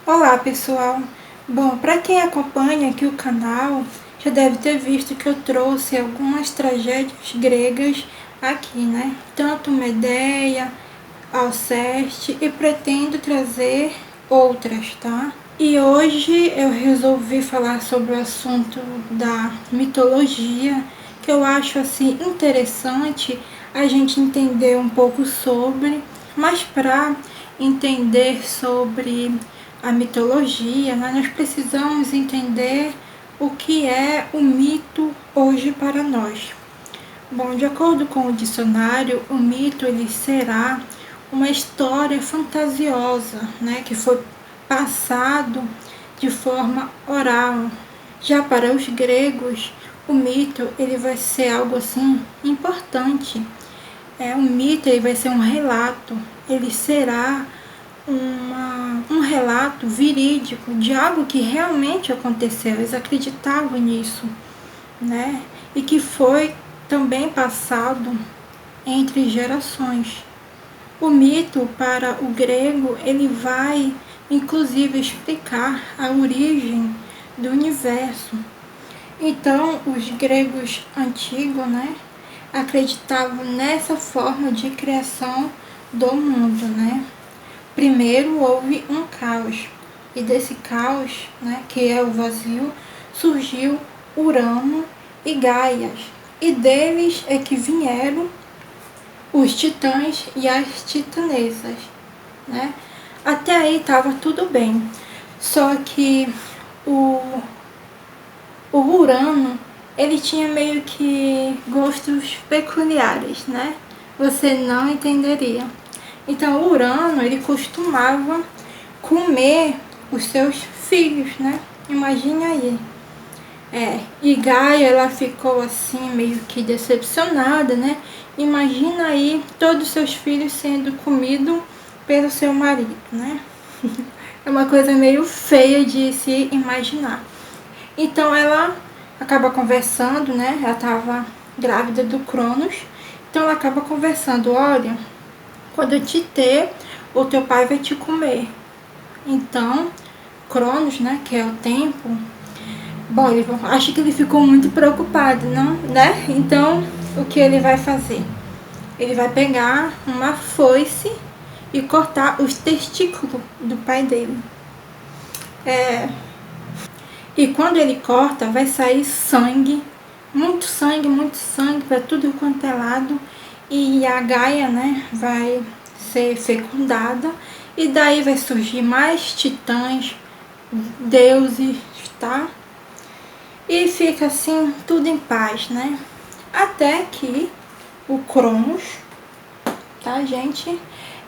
Olá pessoal, bom, para quem acompanha aqui o canal já deve ter visto que eu trouxe algumas tragédias gregas aqui, né? Tanto Medeia, Alceste e pretendo trazer outras, tá? E hoje eu resolvi falar sobre o assunto da mitologia, que eu acho assim interessante a gente entender um pouco sobre, mas para entender sobre a mitologia, né, nós precisamos entender o que é o mito hoje para nós. Bom, de acordo com o dicionário, o mito ele será uma história fantasiosa, né, que foi passado de forma oral. Já para os gregos, o mito ele vai ser algo assim importante. Um mito ele vai ser um relato, ele será um relato verídico de algo que realmente aconteceu. Eles acreditavam nisso, né? E que foi também passado entre gerações. O mito para o grego ele vai inclusive explicar a origem do universo. Então, os gregos antigos, né, acreditavam nessa forma de criação do mundo, né? Primeiro houve um caos, e desse caos, né, que é o vazio, surgiu Urano e Gaias, e deles é que vieram os titãs e as titanesas, né? Até aí estava tudo bem, só que o, o Urano, ele tinha meio que gostos peculiares, né? Você não entenderia. Então, o Urano, ele costumava comer os seus filhos, né? Imagine aí. E Gaia, ela ficou assim, meio que decepcionada, né? Imagina aí todos os seus filhos sendo comidos pelo seu marido, né? É uma coisa meio feia de se imaginar. Então ela acaba conversando, né? Ela estava grávida do Cronos. Então ela acaba conversando, olha, quando eu te ter, o teu pai vai te comer. Então, Cronos, né, que é o tempo, bom, acho que ele ficou muito preocupado, não, né? Então, o que ele vai fazer? Ele vai pegar uma foice e cortar os testículos do pai dele. E quando ele corta, vai sair muito sangue para tudo quanto é lado. E a Gaia, né, vai ser fecundada. E daí vai surgir mais titãs, deuses, tá? E fica assim, tudo em paz, né? Até que o Cronos, tá, gente?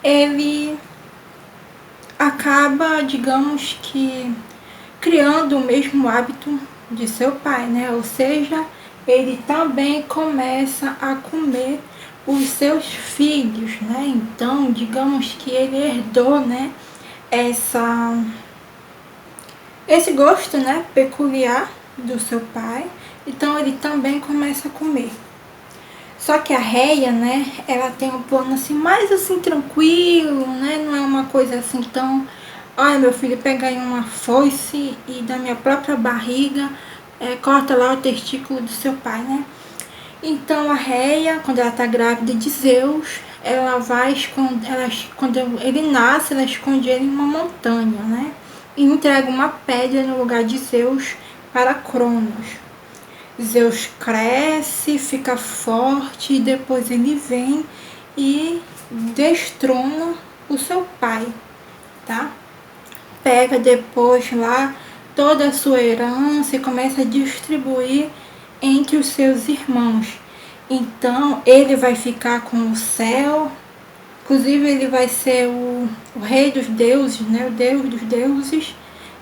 Ele acaba, digamos que, criando o mesmo hábito de seu pai, né? Ou seja, ele também começa a comer os seus filhos, né? Então, digamos que ele herdou, né? Esse gosto, né? Peculiar do seu pai. Então, ele também começa a comer. Só que a Reia, né, ela tem um plano assim, mais assim, tranquilo, né, não é uma coisa assim tão... Ai, meu filho, pega aí uma foice e da minha própria barriga, corta lá o testículo do seu pai, né. Então a Reia, quando ela tá grávida de Zeus, ela vai esconder, quando ele nasce, ela esconde ele em uma montanha, né, e entrega uma pedra no lugar de Zeus para Cronos. Zeus cresce, fica forte e depois ele vem e destrona o seu pai, tá? Pega depois lá toda a sua herança e começa a distribuir entre os seus irmãos. Então ele vai ficar com o céu, inclusive ele vai ser o rei dos deuses, né? O deus dos deuses.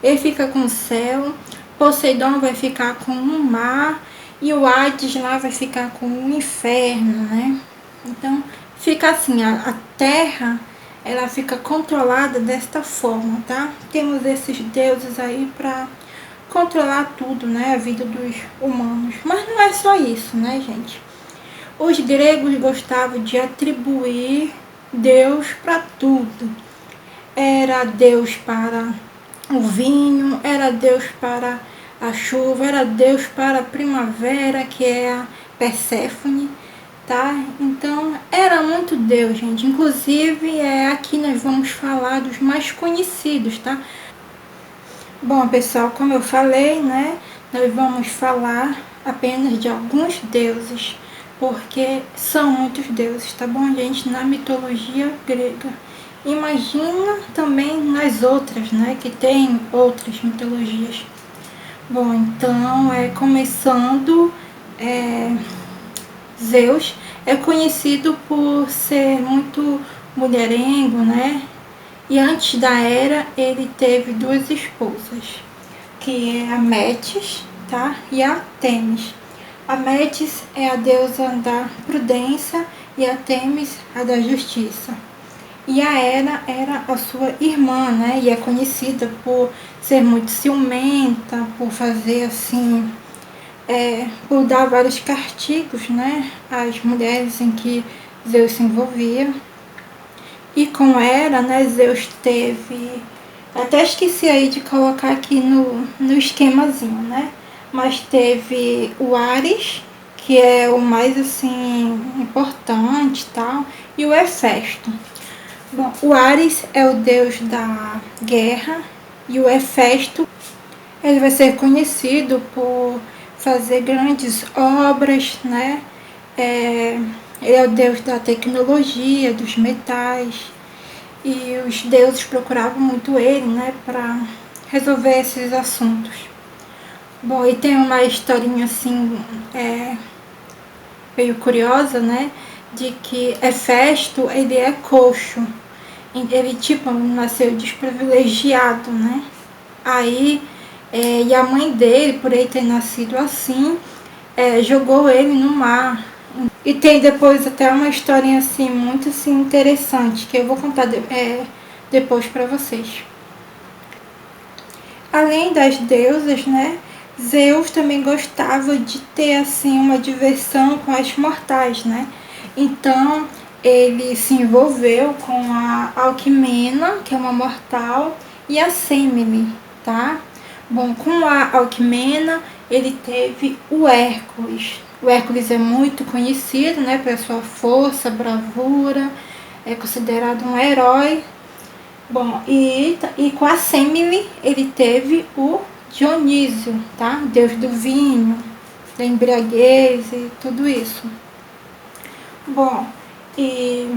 Ele fica com o céu, Poseidon vai ficar com o mar e o Hades lá vai ficar com o inferno, né? Então fica assim, a terra ela fica controlada desta forma, tá? Temos esses deuses aí para controlar tudo, né? A vida dos humanos. Mas não é só isso, né, gente? Os gregos gostavam de atribuir Deus para tudo. Era Deus para o vinho, era Deus para a chuva, era Deus para a primavera, que é a Perséfone, tá? Então, era muito Deus, gente. Inclusive, aqui nós vamos falar dos mais conhecidos, tá? Bom, pessoal, como eu falei, né? Nós vamos falar apenas de alguns deuses, porque são muitos deuses, tá bom, gente? Na mitologia grega. Imagina também nas outras, né? Que tem outras mitologias. Bom, então, começando, Zeus é conhecido por ser muito mulherengo, né? E antes da Hera, ele teve duas esposas, que é a Metis, tá? E a Temis. A Metis é a deusa da prudência e a Temis a da justiça. E a Hera era a sua irmã, né? E é conhecida por ser muito ciumenta, por fazer assim, por dar vários castigos, né? Às mulheres em que Zeus se envolvia. E com Hera, né, Zeus teve... Até esqueci aí de colocar aqui no esquemazinho, né? Mas teve o Ares, que é o mais, assim, importante e tal, e o Hefesto. Bom, o Ares é o deus da guerra, e o Hefesto, ele vai ser conhecido por fazer grandes obras, né? Ele é o deus da tecnologia, dos metais, e os deuses procuravam muito ele, né, para resolver esses assuntos. Bom, e tem uma historinha assim, meio curiosa, né, de que Hefesto, ele é coxo, ele tipo nasceu desprivilegiado, né, aí, e a mãe dele, por ele ter nascido assim, jogou ele no mar. E tem depois até uma historinha assim, muito assim, interessante, que eu vou contar depois para vocês. Além das deusas, né, Zeus também gostava de ter assim uma diversão com as mortais, né? Então ele se envolveu com a Alquimena, que é uma mortal, e a Semele, tá? Bom, com a Alquimena ele teve o Hércules. O Hércules é muito conhecido, né, pela sua força, bravura, é considerado um herói. Bom, e com a Semele ele teve o Dionísio, tá? Deus do vinho, da embriaguez e tudo isso. Bom, e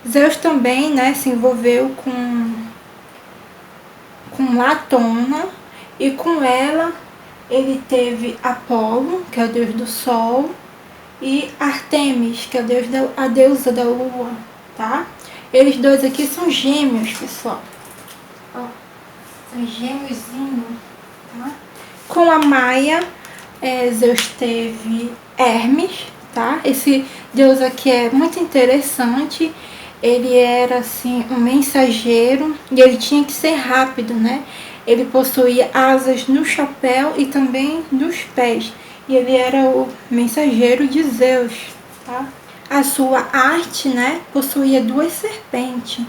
Zeus também, né, se envolveu com Latona, e com ela ele teve Apolo, que é o deus do sol, e Artemis, que é a deusa da lua, tá? Eles dois aqui são gêmeos, pessoal. Ó, são gêmeozinhos, tá? Com a Maia, Zeus teve Hermes, tá? Esse deus aqui é muito interessante. Ele era assim um mensageiro e ele tinha que ser rápido, né? Ele possuía asas no chapéu e também nos pés. E ele era o mensageiro de Zeus, tá? A sua arte, né, possuía duas serpentes.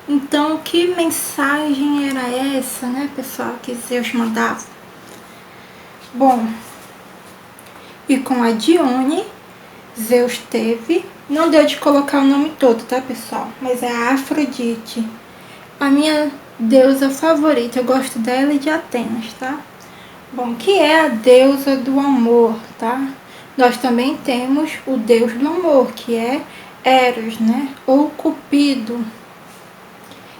Então, que mensagem era essa, né, pessoal, que Zeus mandava? Bom, e com a Dione, Zeus teve... Não deu de colocar o nome todo, tá, pessoal? Mas é a Afrodite. A minha deusa favorita, eu gosto dela e de Atenas, tá? Bom, que é a deusa do amor, tá? Nós também temos o deus do amor, que é Eros, né? Ou Cupido.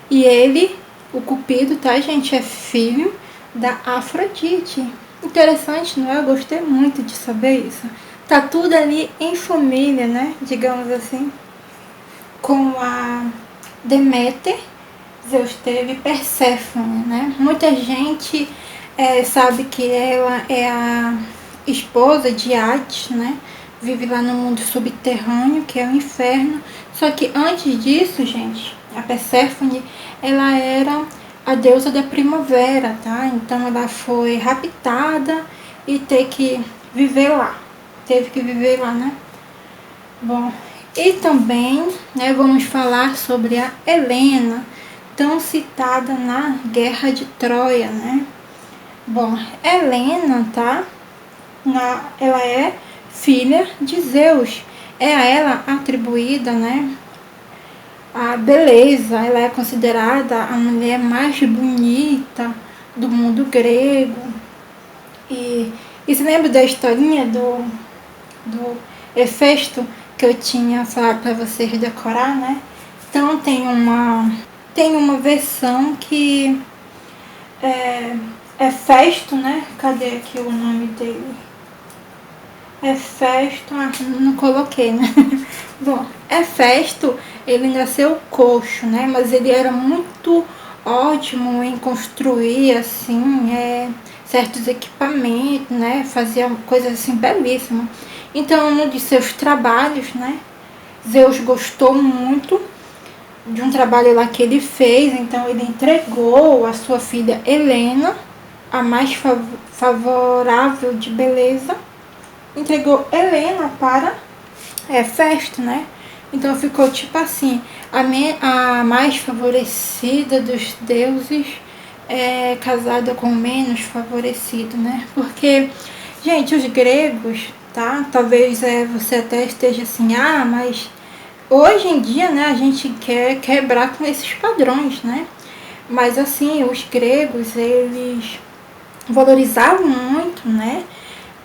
E ele, o Cupido, tá, gente? É filho da Afrodite. Interessante, não é? Eu gostei muito de saber isso. Tá tudo ali em família, né? Digamos assim. Com a Deméter, Zeus teve Perséfone, né? Muita gente sabe que ela é a esposa de Hades, né? Vive lá no mundo subterrâneo, que é o inferno. Só que antes disso, gente, a Perséfone, ela era a deusa da primavera, tá? Então ela foi raptada e teve que viver lá. Né? Bom, e também, né, vamos falar sobre a Helena, tão citada na Guerra de Troia, né? Bom, Helena, tá? Ela é filha de Zeus. É a ela atribuída, né, a beleza. Ela é considerada a mulher mais bonita do mundo grego. E você lembra da historinha do Hefesto que eu tinha falado para vocês decorar, né? Então tem uma versão que é Festo, né? Cadê aqui o nome dele? Hefesto, não coloquei, né? Bom, Hefesto, ele nasceu coxo, né? Mas ele era muito ótimo em construir, assim, certos equipamentos, né? Fazia coisas, assim, belíssimas. Então, um de seus trabalhos, né? Zeus gostou muito de um trabalho lá que ele fez, então ele entregou a sua filha Helena, a mais favorável de beleza, entregou Helena para Hefesto, né? Então ficou tipo assim, a mais favorecida dos deuses é casada com o menos favorecido, né? Porque, gente, os gregos, tá? Talvez você até esteja assim, mas hoje em dia, né, a gente quer quebrar com esses padrões, né? Mas assim, os gregos, eles valorizavam muito, né,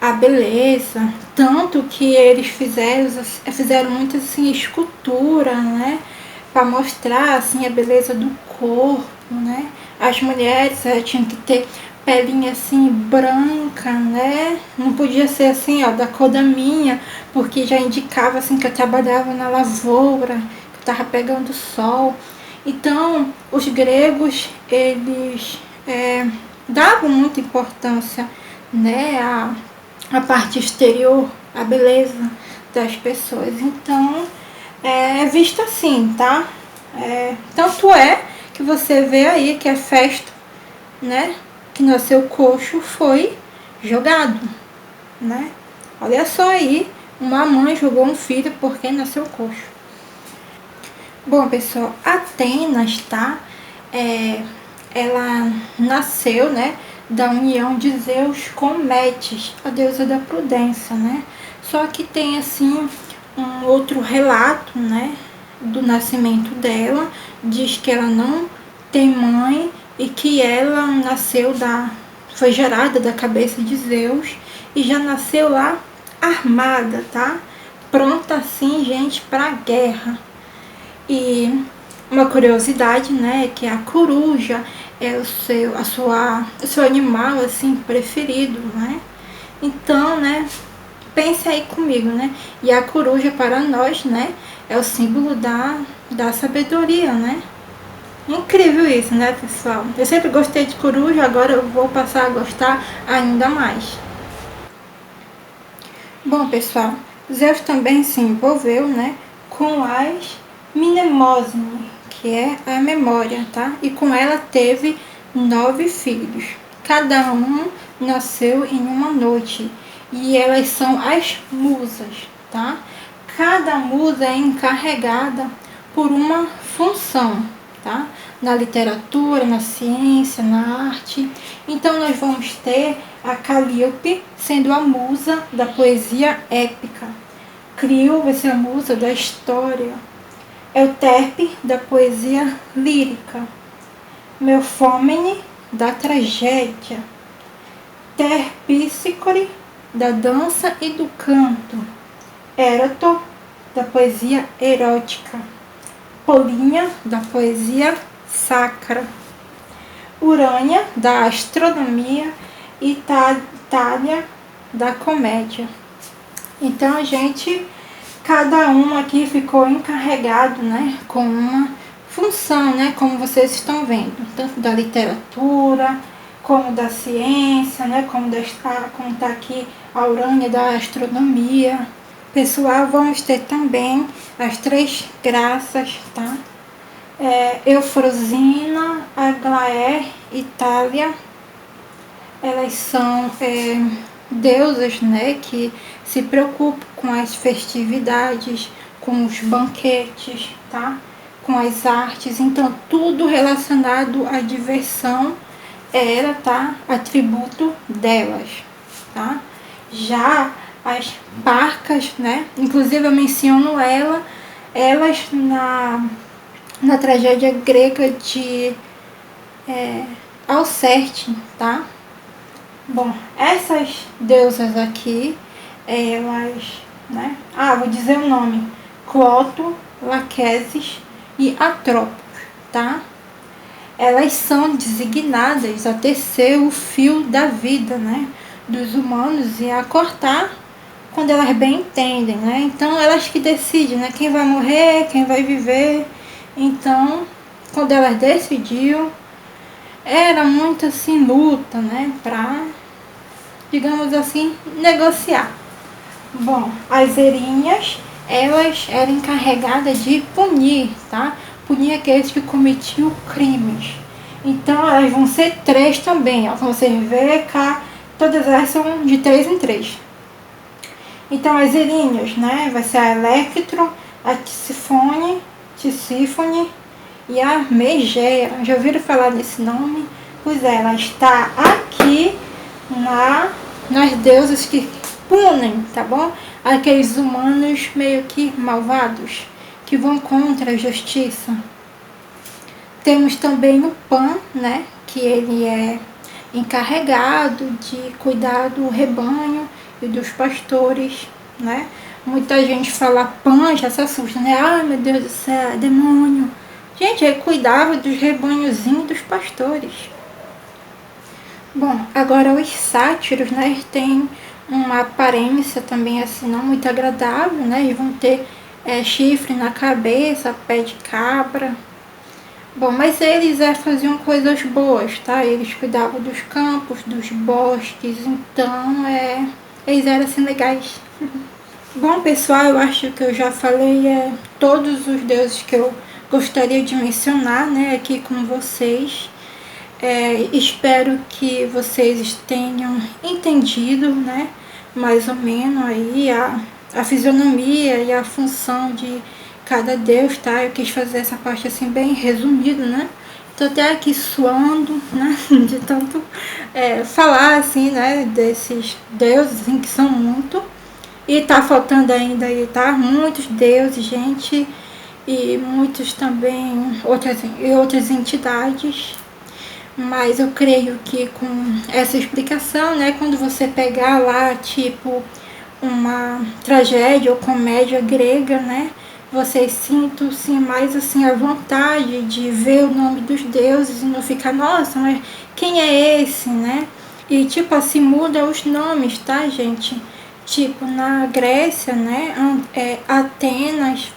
a beleza, tanto que eles fizeram muito assim escultura, né, para mostrar assim a beleza do corpo, né? As mulheres tinham que ter pelinha assim branca, né? Não podia ser assim, ó, da cor da minha, porque já indicava assim que eu trabalhava na lavoura, que eu tava pegando sol. Então, os gregos, eles davam muita importância, né, a parte exterior, a beleza das pessoas. Então, é visto assim, tá? Tanto é que você vê aí que Hefesto, né, que nasceu coxo, foi jogado, né? Olha só aí, uma mãe jogou um filho porque nasceu coxo. Bom, pessoal, Atenas, tá? Ela nasceu, né, da união de Zeus com Metis, a deusa da prudência, né? Só que tem assim um outro relato, né, do nascimento dela, diz que ela não tem mãe e que ela foi gerada da cabeça de Zeus e já nasceu lá armada, tá? Pronta assim, gente, para guerra. E uma curiosidade, né, que a coruja é o seu animal assim preferido, né? Então, né, pense aí comigo, né? E a coruja para nós, né, é o símbolo da sabedoria, né? Incrível isso, né, pessoal? Eu sempre gostei de coruja, agora eu vou passar a gostar ainda mais. Bom, pessoal, Zeus também se envolveu, né, com as Mnemosine, que é a memória, tá? E com ela teve 9 filhos. Cada um nasceu em uma noite. E elas são as musas, tá? Cada musa é encarregada por uma função, tá? Na literatura, na ciência, na arte. Então nós vamos ter a Calíope sendo a musa da poesia épica. Crio vai ser a musa da história. Euterpe da poesia lírica. Melfomene da tragédia. Terpsícore da dança e do canto. Érato da poesia erótica. Polínea da poesia sacra. Urânia da astronomia e Thália da comédia. Então, gente, cada um aqui ficou encarregado, né, com uma função, né, como vocês estão vendo, tanto da literatura, como da ciência, né, como tá aqui a Urânia da astronomia. Pessoal, vamos ter também as 3 graças, tá? Eufrosina, Aglaé e Thália. Elas são deusas, né, que se preocupam com as festividades, com os banquetes, tá? com as artes, então tudo relacionado à diversão era, tá, atributo delas, tá? Já as parcas, né, inclusive eu menciono elas na tragédia grega de Alceste, tá? Bom, essas deusas aqui, elas, né? Vou dizer o nome: Cloto, Laquesis e Atropos, tá? Elas são designadas a tecer o fio da vida, né, dos humanos e a cortar quando elas bem entendem, né? Então elas que decidem, né, quem vai morrer, quem vai viver. Então, quando elas decidiam, era muito assim luta, né, pra, digamos assim, negociar. Bom, as erinhas, elas eram encarregadas de punir, tá? Punir aqueles que cometiam crimes. Então elas vão ser 3 também, ó. Como vocês veem cá, todas elas são de 3 em 3. Então as erinhas, né? Vai ser a Electro, a Tisífone e a Megera. Já ouviram falar desse nome? Pois é, ela está aqui nas deusas que punem, tá bom? Aqueles humanos meio que malvados, que vão contra a justiça. Temos também o Pan, né? Que ele é encarregado de cuidar do rebanho e dos pastores, né? Muita gente fala Pan, já se assusta, né? Ai, meu Deus do céu, demônio. Gente, ele cuidava dos rebanhozinhos dos pastores. Bom, agora os sátiros, né? Eles têm uma aparência também assim não muito agradável, né? Eles vão ter chifre na cabeça, pé de cabra. Bom, mas eles faziam coisas boas, tá? Eles cuidavam dos campos, dos bosques, então eles eram assim legais. Bom, pessoal, eu acho que eu já falei todos os deuses que eu gostaria de mencionar, né, aqui com vocês. Espero que vocês tenham entendido, né, mais ou menos aí a fisionomia e a função de cada deus, tá? Eu quis fazer essa parte assim bem resumida, né? Tô até aqui suando, né? De tanto falar assim, né? Desses deuses, assim, que são muito. E tá faltando ainda aí, tá? Muitos deuses, gente. E muitos também, outras entidades. Mas eu creio que com essa explicação, né? Quando você pegar lá, tipo, uma tragédia ou comédia grega, né? Vocês sintam-se mais assim à vontade de ver o nome dos deuses e não ficar, nossa, mas quem é esse, né? E tipo assim, muda os nomes, tá, gente? Tipo, na Grécia, né, Atenas,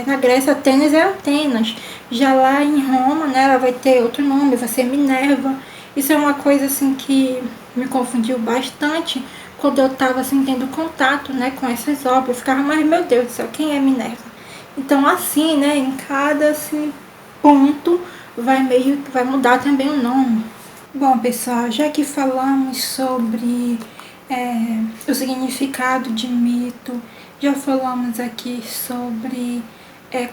na Grécia Atenas é Atenas. Já lá em Roma, né, ela vai ter outro nome, vai ser Minerva. Isso é uma coisa assim que me confundiu bastante quando eu estava assim tendo contato, né, com essas obras. Eu ficava, mas meu Deus do céu, quem é Minerva? Então assim, né, em cada assim, ponto vai mudar também o nome. Bom, pessoal, já que falamos sobre o significado de mito, já falamos aqui sobre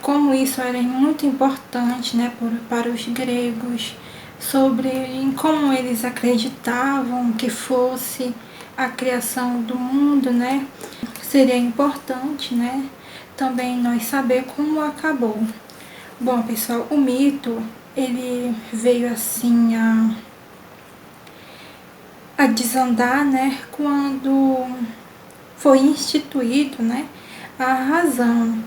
como isso era muito importante, né, para os gregos, sobre em como eles acreditavam que fosse a criação do mundo, né, seria importante, né, também nós saber como acabou. Bom, pessoal, o mito, ele veio assim a desandar, né, quando foi instituído, né, a razão.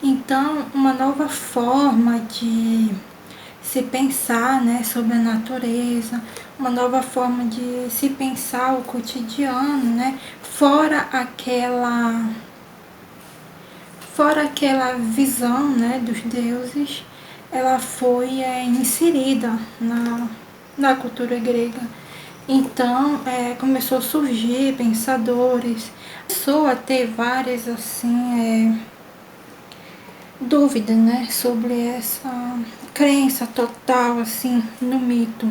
Então, uma nova forma de se pensar, né, sobre a natureza, uma nova forma de se pensar o cotidiano, né, fora aquela visão, né, dos deuses, ela foi inserida na cultura grega. Então começou a surgir pensadores, começou a ter várias assim dúvidas, né, sobre essa crença total assim no mito.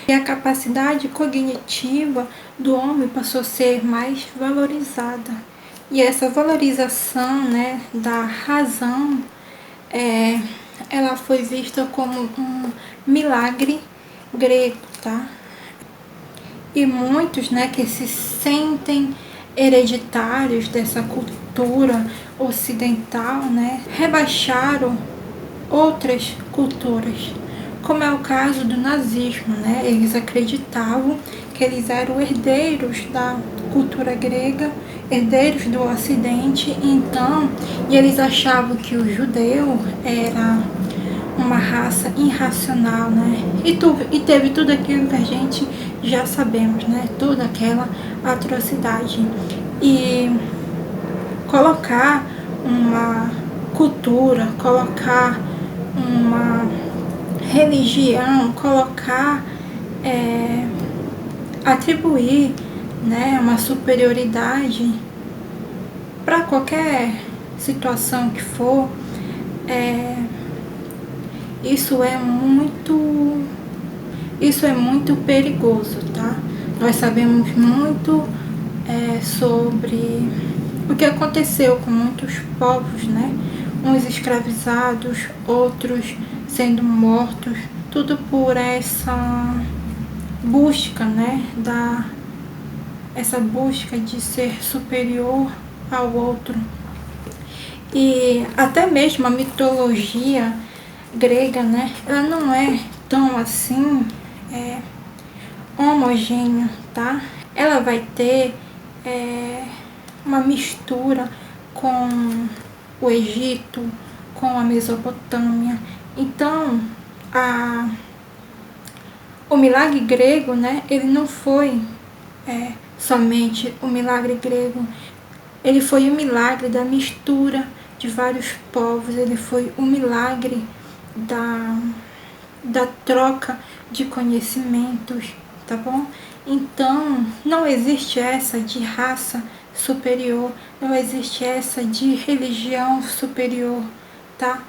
E a capacidade cognitiva do homem passou a ser mais valorizada. E essa valorização, né, da razão ela foi vista como um milagre grego, tá? E muitos, né, que se sentem hereditários dessa cultura ocidental, né, rebaixaram outras culturas, como é o caso do nazismo, né? Eles acreditavam que eles eram herdeiros da cultura grega, herdeiros do Ocidente, então, e eles achavam que o judeu era uma raça irracional, né? E teve tudo aquilo que a gente já sabemos, né? Toda aquela atrocidade. E colocar uma cultura, colocar uma religião, colocar, atribuir, né, uma superioridade para qualquer situação que for, isso é muito perigoso, tá? Nós sabemos muito sobre o que aconteceu com muitos povos, né? Uns escravizados, outros sendo mortos, tudo por essa busca, né? Essa busca de ser superior ao outro. E até mesmo a mitologia grega, né? Ela não é tão assim homogênea, tá? Ela vai ter uma mistura com o Egito, com a Mesopotâmia. Então, o milagre grego, né, ele não foi somente o milagre grego, ele foi o milagre da mistura de vários povos, ele foi o milagre da troca de conhecimentos, tá bom? Então, não existe essa de raça superior, não existe essa de religião superior, tá?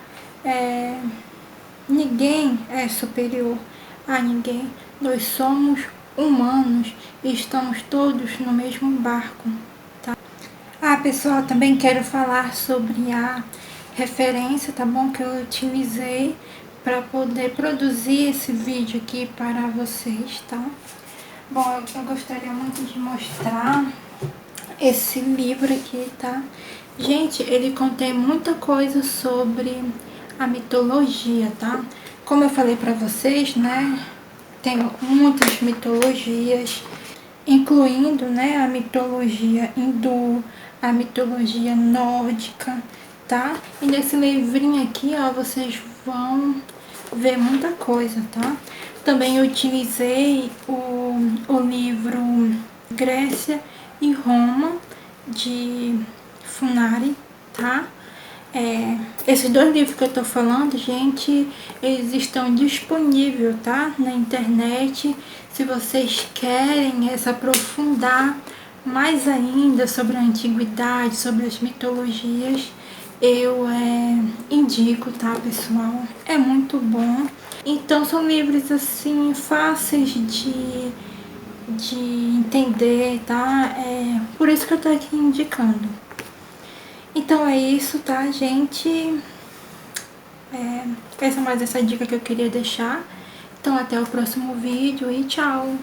Ninguém é superior a ninguém. Nós somos humanos e estamos todos no mesmo barco, tá? Pessoal, também quero falar sobre a referência, tá bom? Que eu utilizei para poder produzir esse vídeo aqui para vocês, tá? Bom, eu gostaria muito de mostrar esse livro aqui, tá? Gente, ele contém muita coisa sobre a mitologia, tá? Como eu falei para vocês, né? Tem muitas mitologias, incluindo, né, a mitologia hindu, a mitologia nórdica, tá? E nesse livrinho aqui, ó, vocês vão ver muita coisa, tá? Também eu utilizei o livro Grécia e Roma, de Funari, tá? Esses dois livros que eu tô falando, gente, eles estão disponíveis, tá? Na internet. Se vocês querem se aprofundar mais ainda sobre a antiguidade, sobre as mitologias, eu indico, tá, pessoal? É muito bom. Então, são livros, assim, fáceis de entender, tá? Por isso que eu tô aqui indicando. Então é isso, tá, gente? Essa é mais essa dica que eu queria deixar. Então até o próximo vídeo e tchau!